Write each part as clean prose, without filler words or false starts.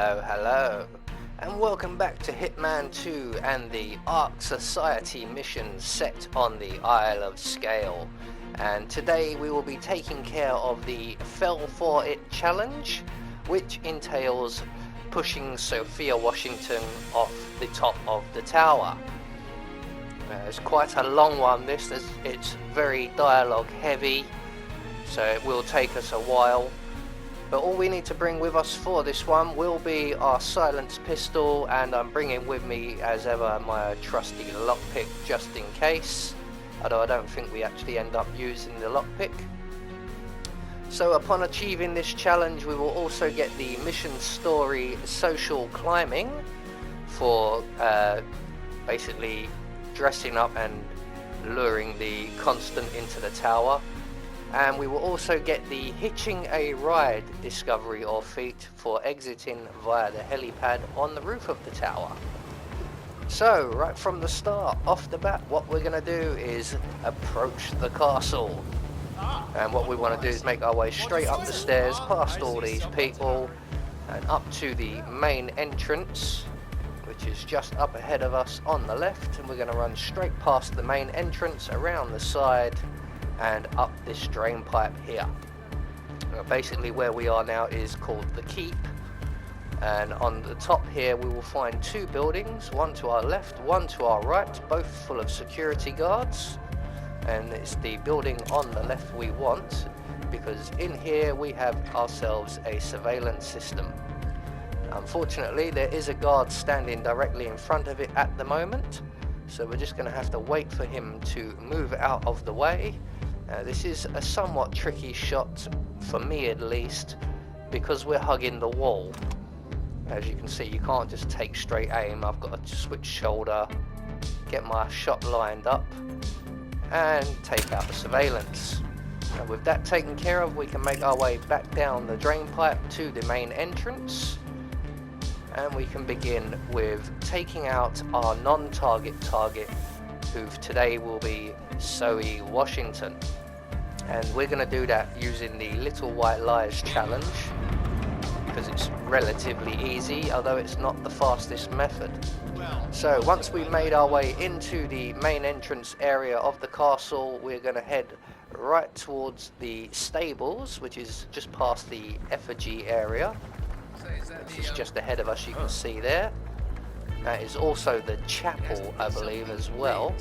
Hello, and welcome back to Hitman 2 and the Ark Society mission set on the Isle of SGAIL. And today we will be taking care of the Fell For It challenge, which entails pushing Sophia Washington off the top of the tower. It's quite a long one, it's very dialogue heavy, so it will take us a while. But all we need to bring with us for this one will be our silenced pistol, and I'm bringing with me, as ever, my trusty lockpick just in case, although I don't think we actually end up using the lockpick. So upon achieving this challenge, we will also get the mission story social climbing for basically dressing up and luring the constant into the tower. And we will also get the hitching a ride discovery or feat for exiting via the helipad on the roof of the tower. So right from the start, off the bat, what we're going to do is approach the castle. And what we want to do is make our way straight up the stairs, past all these people, and up to the main entrance, which is just up ahead of us on the left. And we're going to run straight past the main entrance, around the side, and up this drain pipe here. Basically where we are now is called the Keep, and on the top here we will find two buildings, one to our left, one to our right, both full of security guards. And it's the building on the left we want, because in here we have ourselves a surveillance system. Unfortunately, there is a guard standing directly in front of it at the moment, so we're just going to have to wait for him to move out of the way. This is a somewhat tricky shot, for me at least, because we're hugging the wall. As you can see, you can't just take straight aim. I've got to switch shoulder, get my shot lined up, and take out the surveillance. And with that taken care of, we can make our way back down the drain pipe to the main entrance, and we can begin with taking out our non-target target, who today will be Sophia Washington. And we're going to do that using the Little White Lies challenge, because it's relatively easy, although it's not the fastest method. So once we've made our way into the main entrance area of the castle, we're going to head right towards the stables, which is just past the effigy area, which is just ahead of us, you can see there. That is also the chapel, I believe, as well.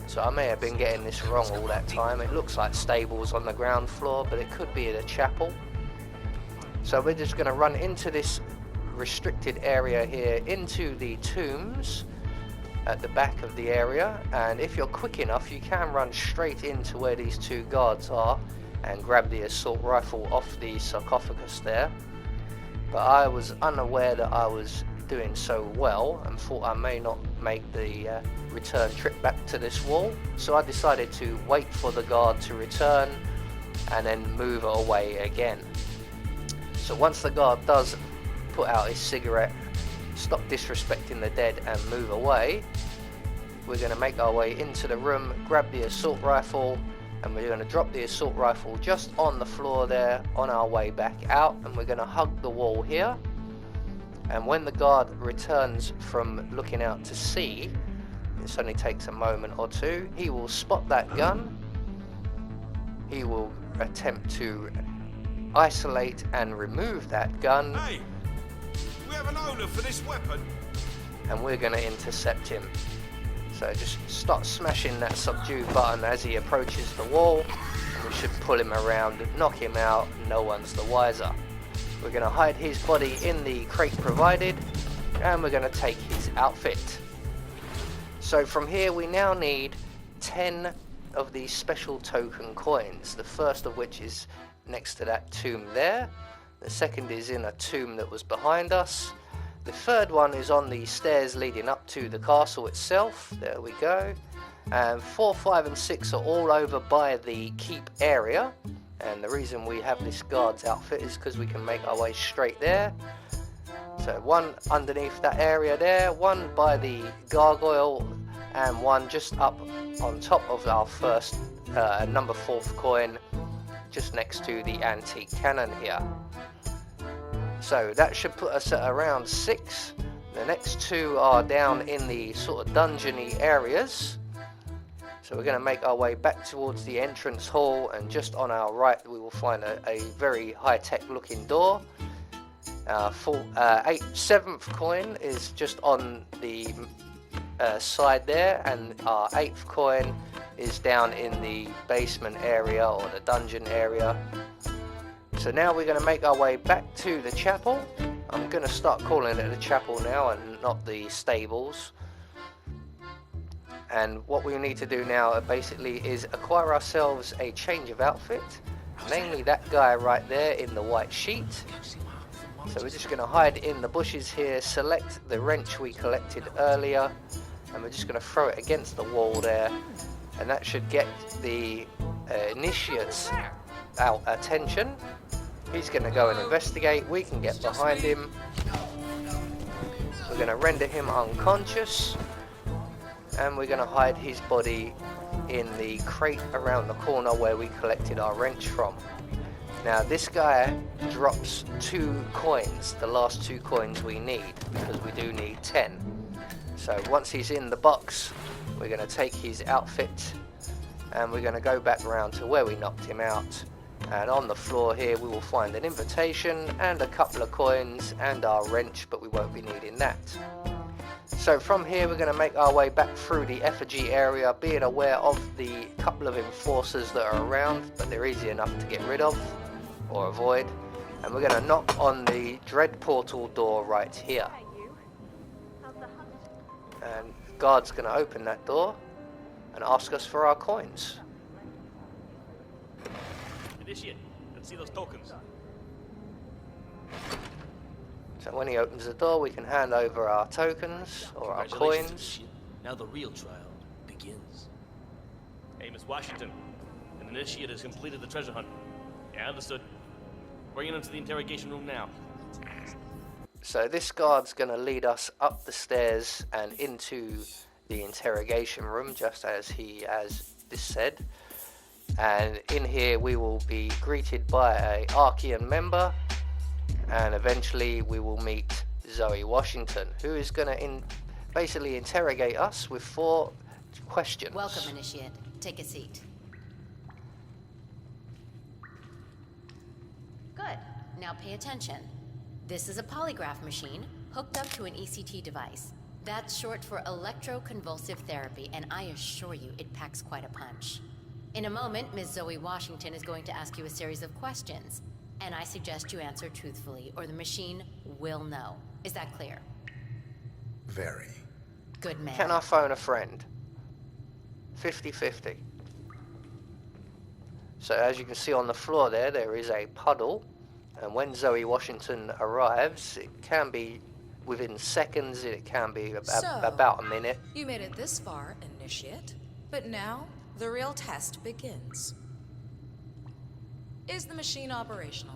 So I may have been getting this wrong all that time. It looks like stables on the ground floor, but it could be the chapel. So we're just going to run into this restricted area here, into the tombs at the back of the area. And if you're quick enough, you can run straight into where these two guards are and grab the assault rifle off the sarcophagus there. But I was unaware that I was doing so well and thought I may not make the return trip back to this wall, so I decided to wait for the guard to return and then move away again. So once the guard does put out his cigarette, stop disrespecting the dead and move away, we're going to make our way into the room, grab the assault rifle, and we're going to drop the assault rifle just on the floor there on our way back out, and we're going to hug the wall here. And when the guard returns from looking out to sea, this only takes a moment or two, he will spot that gun, he will attempt to isolate and remove that gun. Hey, we have an owner for this weapon. And we're going to intercept him. So just start smashing that subdue button as he approaches the wall, and we should pull him around, knock him out, no one's the wiser. We're going to hide his body in the crate provided, and we're going to take his outfit. So from here we now need 10 of these special token coins, the first of which is next to that tomb there, the second is in a tomb that was behind us, the third one is on the stairs leading up to the castle itself, there we go, and 4, 5 and 6 are all over by the keep area. And the reason we have this guard's outfit is because we can make our way straight there. So one underneath that area there, one by the gargoyle, and one just up on top of our first number 4th coin, just next to the antique cannon here. So that should put us at around 6. The next 2 are down in the sort of dungeony areas. So we're going to make our way back towards the entrance hall, and just on our right we will find a very high-tech looking door. Our 7th coin is just on the side there, and our 8th coin is down in the basement area or the dungeon area. So now we're going to make our way back to the chapel. I'm going to start calling it the chapel now and not the stables. And what we need to do now basically is acquire ourselves a change of outfit, namely that guy right there in the white sheet. So we're just going to hide in the bushes here, select the wrench we collected earlier, and we're just going to throw it against the wall there, and that should get the initiate's attention. He's going to go and investigate. We can get behind him. We're going to render him unconscious, and we're going to hide his body in the crate around the corner where we collected our wrench from. Now this guy drops 2 coins, the last 2 coins we need, because we do need 10. So once he's in the box, we're going to take his outfit and we're going to go back around to where we knocked him out, and on the floor here we will find an invitation and a couple of coins and our wrench, but we won't be needing that. So from here we're going to make our way back through the effigy area, being aware of the couple of enforcers that are around, but they're easy enough to get rid of or avoid, and we're going to knock on the dread portal door right here, and the guard's going to open that door and ask us for our coins. Initiate. Let's see those tokens. So when he opens the door, we can hand over our tokens or our coins. Initiate. Now the real trial begins. Hey, Miss Washington. An initiate has completed the treasure hunt. Yeah, understood. Bringing him to the interrogation room now. So this guard's going to lead us up the stairs and into the interrogation room, just as he has just said. And in here we will be greeted by a Archean member, and eventually we will meet Zoe Washington, who is going to basically interrogate us with 4 questions. Welcome, Initiate. Take a seat. Good. Now pay attention. This is a polygraph machine hooked up to an ECT device. That's short for electroconvulsive therapy, and I assure you it packs quite a punch. In a moment, Ms. Zoe Washington is going to ask you a series of questions, and I suggest you answer truthfully, or the machine will know. Is that clear? Very. Good man. Can I phone a friend? 50-50. So as you can see on the floor there is a puddle, and when Zoe Washington arrives, it can be within seconds, it can be about a minute. You made it this far, Initiate, but now the real test begins. Is the machine operational?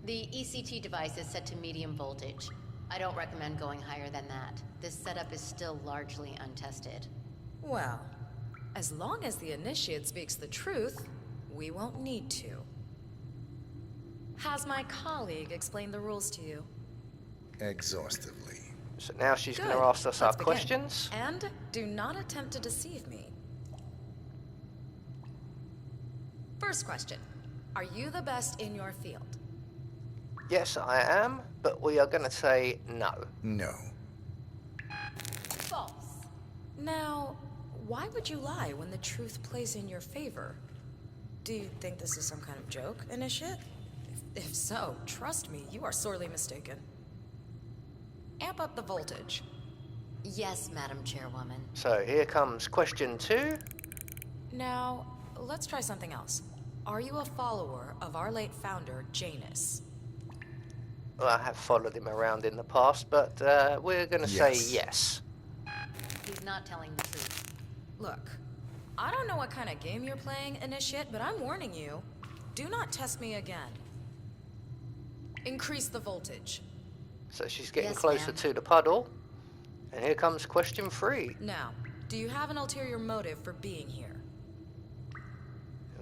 The ECT device is set to medium voltage. I don't recommend going higher than that. This setup is still largely untested. Well, as long as the Initiate speaks the truth, we won't need to. Has my colleague explained the rules to you? Exhaustively. So now she's Good. going to ask us our Let's begin. questions. And do not attempt to deceive me. First question. Are you the best in your field? Yes, I am, but we are going to say no. No. False. Now, why would you lie when the truth plays in your favor? Do you think this is some kind of joke, Initiate? If so, trust me, you are sorely mistaken. Amp up the voltage. Yes, Madam Chairwoman. So here comes question 2. Now, let's try something else. Are you a follower of our late founder, Janus? Well, I have followed him around in the past, but we're going to say yes. He's not telling the truth. Look, I don't know what kind of game you're playing, Initiate, but I'm warning you. Do not test me again. Increase the voltage. So she's getting Yes, closer ma'am. to the puddle. And here comes question 3. Now, do you have an ulterior motive for being here?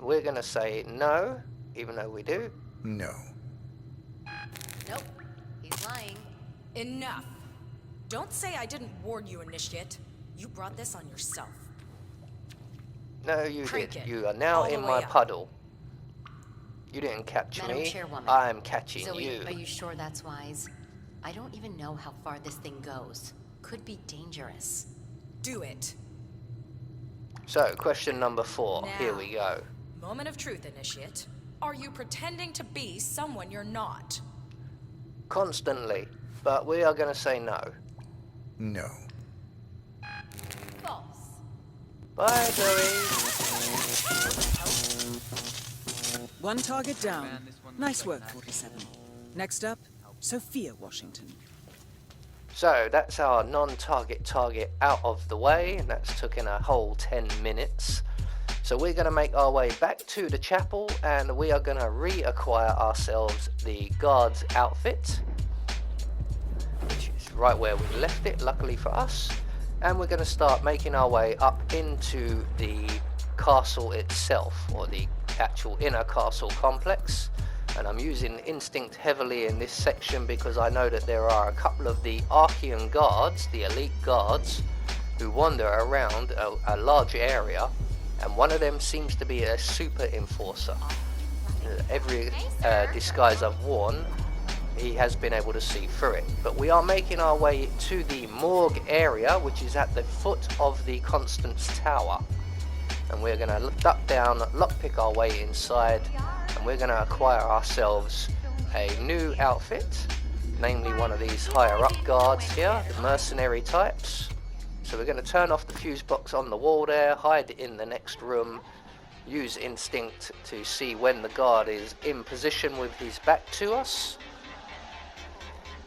We're going to say no, even though we do. No. Nope. He's lying. Enough. Don't say I didn't warn you, Initiate. You brought this on yourself. No, you Crank did. it. You are now All the in way my up. puddle. You didn't catch Madam me. Chairwoman. I'm catching Zoe, you. are you sure that's wise? I don't even know how far this thing goes. Could be dangerous. Do it. So, question number 4. Now. Here we go. Moment of truth, Initiate. Are you pretending to be someone you're not? Constantly. But we are going to say no. No. False. Bye, Zoe. One target down. Nice work, 47. Next up, Sophia Washington. So, that's our non-target target out of the way, and that's taken a whole 10 minutes. So we're going to make our way back to the chapel, and we are going to reacquire ourselves the guard's outfit, which is right where we left it, luckily for us. And we're going to start making our way up into the castle itself, or the actual inner castle complex. And I'm using instinct heavily in this section because I know that there are a couple of the Archean guards, the elite guards, who wander around a large area, and one of them seems to be a super enforcer. Every disguise I've worn, he has been able to see through it. But we are making our way to the morgue area, which is at the foot of the Constance Tower. And we're going to duck down, lockpick our way inside, and we're going to acquire ourselves a new outfit, namely one of these higher up guards here, the mercenary types. So we're going to turn off the fuse box on the wall there, hide in the next room, use instinct to see when the guard is in position with his back to us.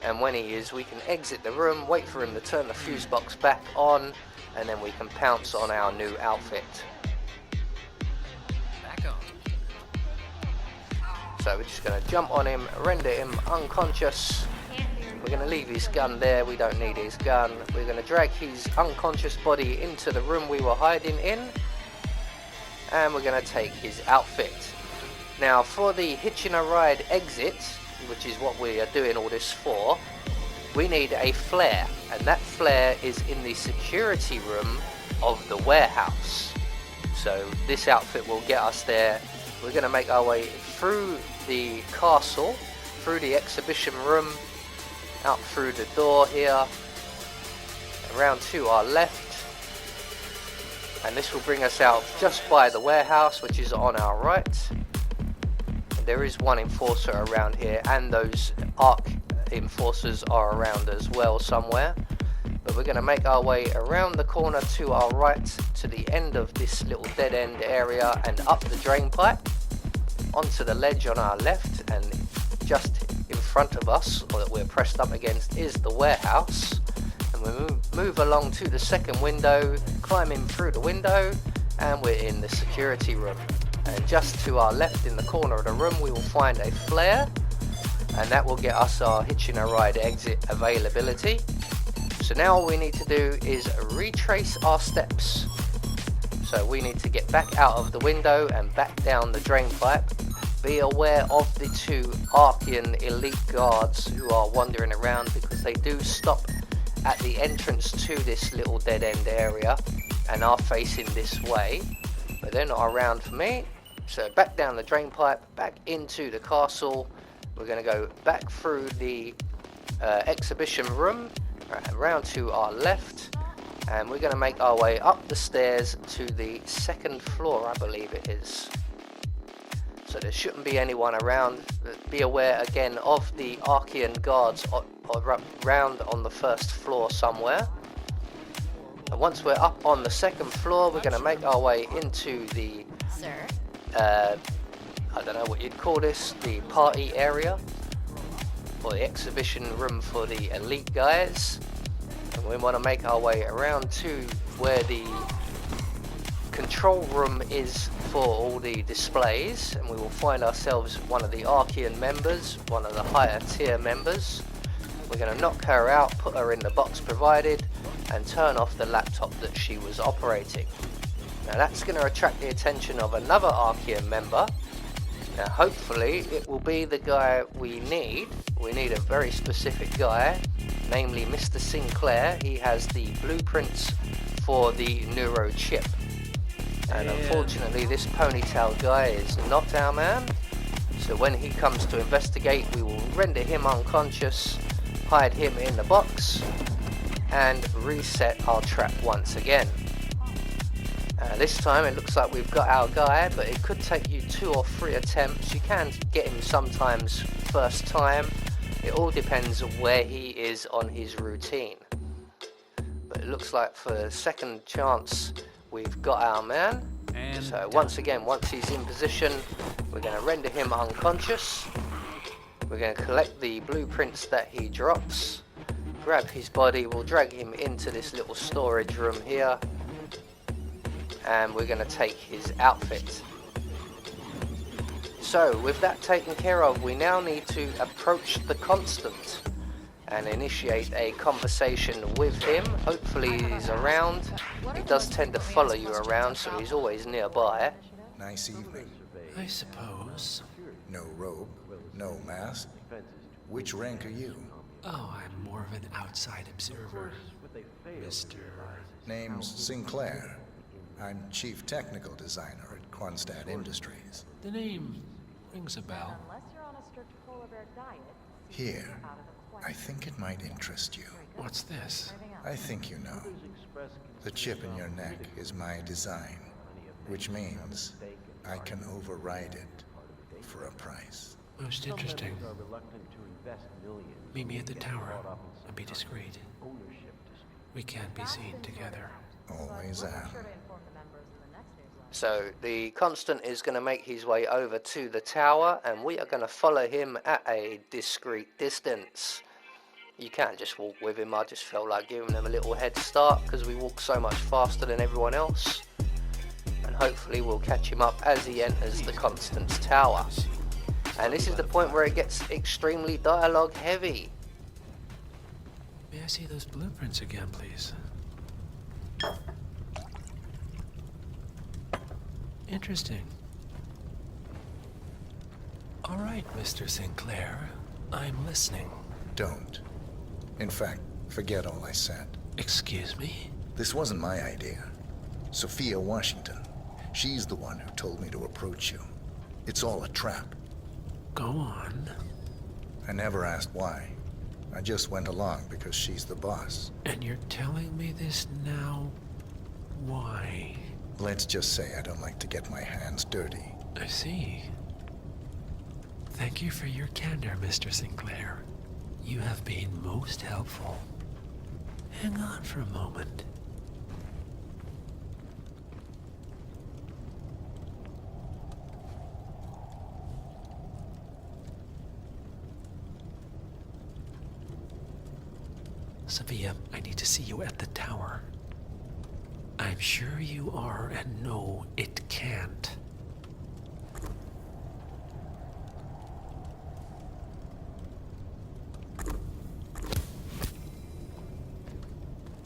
And when he is, we can exit the room, wait for him to turn the fuse box back on, and then we can pounce on our new outfit. So we're just going to jump on him, render him unconscious. We're going to leave his gun there, we don't need his gun. We're going to drag his unconscious body into the room we were hiding in. And we're going to take his outfit. Now for the Hitchiner ride exit, which is what we are doing all this for, we need a flare. And that flare is in the security room of the warehouse. So this outfit will get us there. We're going to make our way through the castle, through the exhibition room, out through the door here, around to our left, and this will bring us out just by the warehouse, which is on our right. There is one enforcer around here, and those ARC enforcers are around as well somewhere. But we're going to make our way around the corner to our right, to the end of this little dead end area, and up the drain pipe, onto the ledge on our left, and just in front of us, or that we're pressed up against, is the warehouse. And we move along to the second window, climb in through the window, and we're in the security room. And just to our left in the corner of the room, we will find a flare, and that will get us our Hitchiner ride exit availability. So now all we need to do is retrace our steps. So we need to get back out of the window and back down the drain pipe. Be aware of the two Archean elite guards who are wandering around, because they do stop at the entrance to this little dead end area and are facing this way, but they're not around for me. So back down the drain pipe, back into the castle. We're going to go back through the exhibition room, around to our left, and we're going to make our way up the stairs to the second floor, I believe it is. So there shouldn't be anyone around. Be aware again of the Archean guards around on the first floor somewhere. And once we're up on the second floor, we're going to make our way into the Sir? I don't know what you'd call this, the party area, or the exhibition room for the elite guys. And we want to make our way around to where the control room is for all the displays, and we will find ourselves one of the Archean members, one of the higher tier members. We're going to knock her out, put her in the box provided, and turn off the laptop that she was operating. Now that's going to attract the attention of another Archean member. Now hopefully it will be the guy we need. We need a very specific guy, namely Mr. Sinclair. He has the blueprints for the neuro chip. And unfortunately this ponytail guy is not our man. So when he comes to investigate, we will render him unconscious, hide him in the box, and reset our trap once again. This time it looks like we've got our guy, but it could take you 2 or 3 attempts. You can get him sometimes first time. It all depends on where he is on his routine. But it looks like for the second chance we've got our man. And so once again, once he's in position, we're going to render him unconscious. We're going to collect the blueprints that he drops, grab his body, we'll drag him into this little storage room here, and we're going to take his outfit. So with that taken care of, we now need to approach the Constant and initiate a conversation with him. Hopefully he's around. He does tend to follow you around, so he's always nearby. Nice evening. I suppose. No robe, no mask. Which rank are you? Oh, I'm more of an outside observer, Mr. Name's Sinclair. I'm Chief Technical Designer at Quonstad Industries. The name rings a bell. Here, I think it might interest you. What's this? I think you know. The chip in your neck is my design, which means I can override it for a price. Most interesting. Meet me at the tower and be discreet. We can't be seen together. Always am. So the Constant is going to make his way over to the tower, and we are going to follow him at a discreet distance. You can't just walk with him. I just felt like giving them a little head start because we walk so much faster than everyone else. And hopefully we'll catch him up as he enters the Constant's tower. And this is the point where it gets extremely dialogue heavy. May I see those blueprints again, please? Interesting. All right, Mr. Sinclair. I'm listening. Don't. In fact, forget all I said. Excuse me? This wasn't my idea. Sophia Washington. She's the one who told me to approach you. It's all a trap. Go on. I never asked why. I just went along because she's the boss. And you're telling me this now? Why? Let's just say I don't like to get my hands dirty. I see. Thank you for your candor, Mr. Sinclair. You have been most helpful. Hang on for a moment. Sophia, I need to see you at the tower. I'm sure you are, and no, it can't.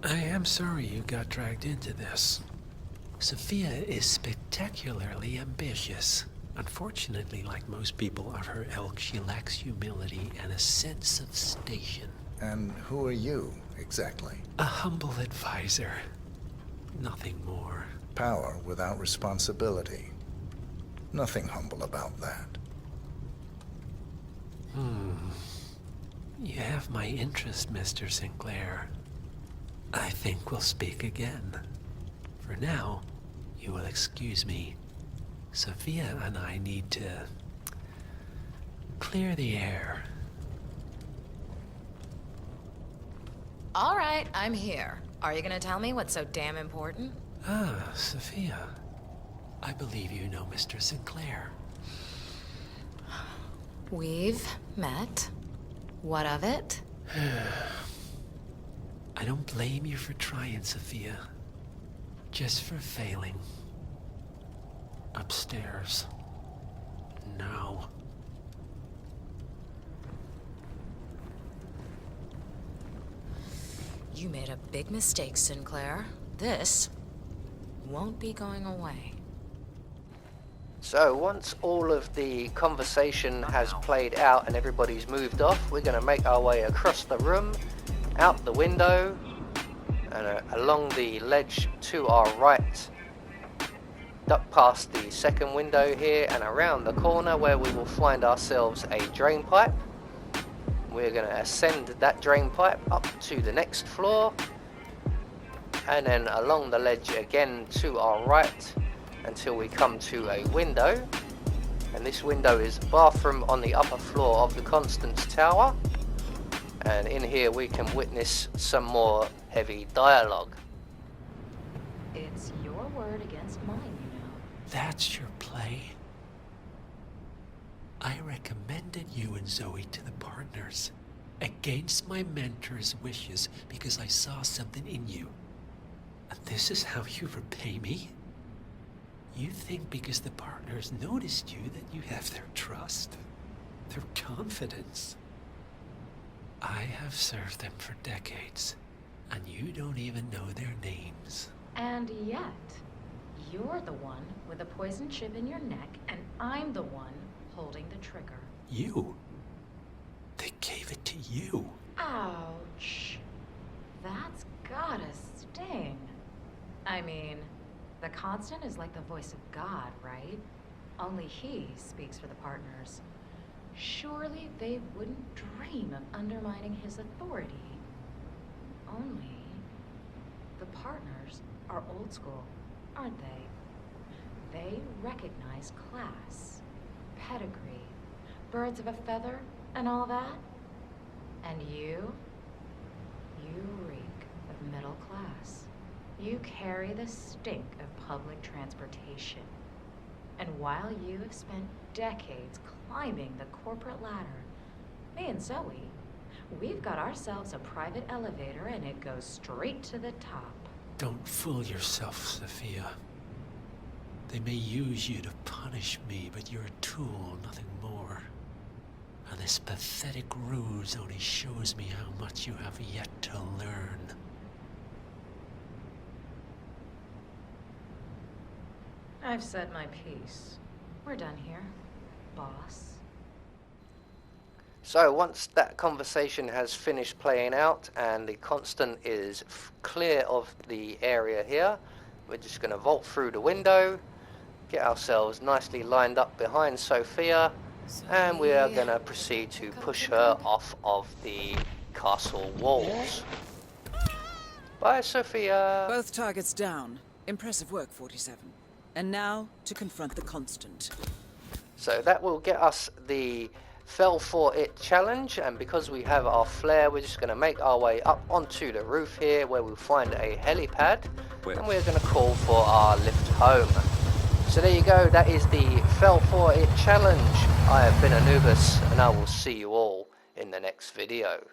I am sorry you got dragged into this. Sophia is spectacularly ambitious. Unfortunately, like most people of her ilk, she lacks humility and a sense of station. And who are you, exactly? A humble advisor. Nothing more. Power without responsibility. Nothing humble about that. You have my interest, Mr. Sinclair. I think we'll speak again. For now, you will excuse me. Sophia and I need to clear the air. All right, I'm here. Are you gonna tell me what's so damn important? Ah, Sophia. I believe you know Mr. Sinclair. We've met. What of it? I don't blame you for trying, Sophia. Just for failing. Upstairs. Now. You made a big mistake, Sinclair. This won't be going away. So once all of the conversation has played out and everybody's moved off, we're going to make our way across the room, out the window, and along the ledge to our right, duck past the second window here and around the corner where we will find ourselves a drain pipe. We're going to ascend that drain pipe up to the next floor, and then along the ledge again to our right until we come to a window, and this window is a bathroom on the upper floor of the Constance Tower, and in here we can witness some more heavy dialogue. It's your word against mine, you know. That's your play? I recommended you and Zoe to the partners, against my mentor's wishes, because I saw something in you. And this is how you repay me? You think because the partners noticed you that you have their trust, their confidence. I have served them for decades, and you don't even know their names. And yet, you're the one with a poison chip in your neck, and I'm the one holding the trigger. You? They gave it to you. Ouch. That's gotta sting. I mean, the Constant is like the voice of God, right? Only he speaks for the partners. Surely they wouldn't dream of undermining his authority. Only the partners are old school, aren't they? They recognize class, pedigree, birds of a feather, and all that. And you reek of middle class. You carry the stink of public transportation. And while you have spent decades climbing the corporate ladder, me and Zoe, we've got ourselves a private elevator and it goes straight to the top. Don't fool yourself, Sophia. They may use you to punish me, but you're a tool, nothing more. And this pathetic ruse only shows me how much you have yet to learn. I've said my piece. We're done here, boss. So once that conversation has finished playing out and the Constant is clear of the area here, we're just going to vault through the window, get ourselves nicely lined up behind Sophia, and we are going to proceed to push her off of the castle walls. Bye, Sophia. Both targets down. Impressive work, 47. And now, to confront the Constant. So that will get us the Fell For It challenge, and because we have our flare, we're just going to make our way up onto the roof here where we'll find a helipad, and we're going to call for our lift home. So there you go, that is the Fell For It challenge. I have been Anubis, and I will see you all in the next video.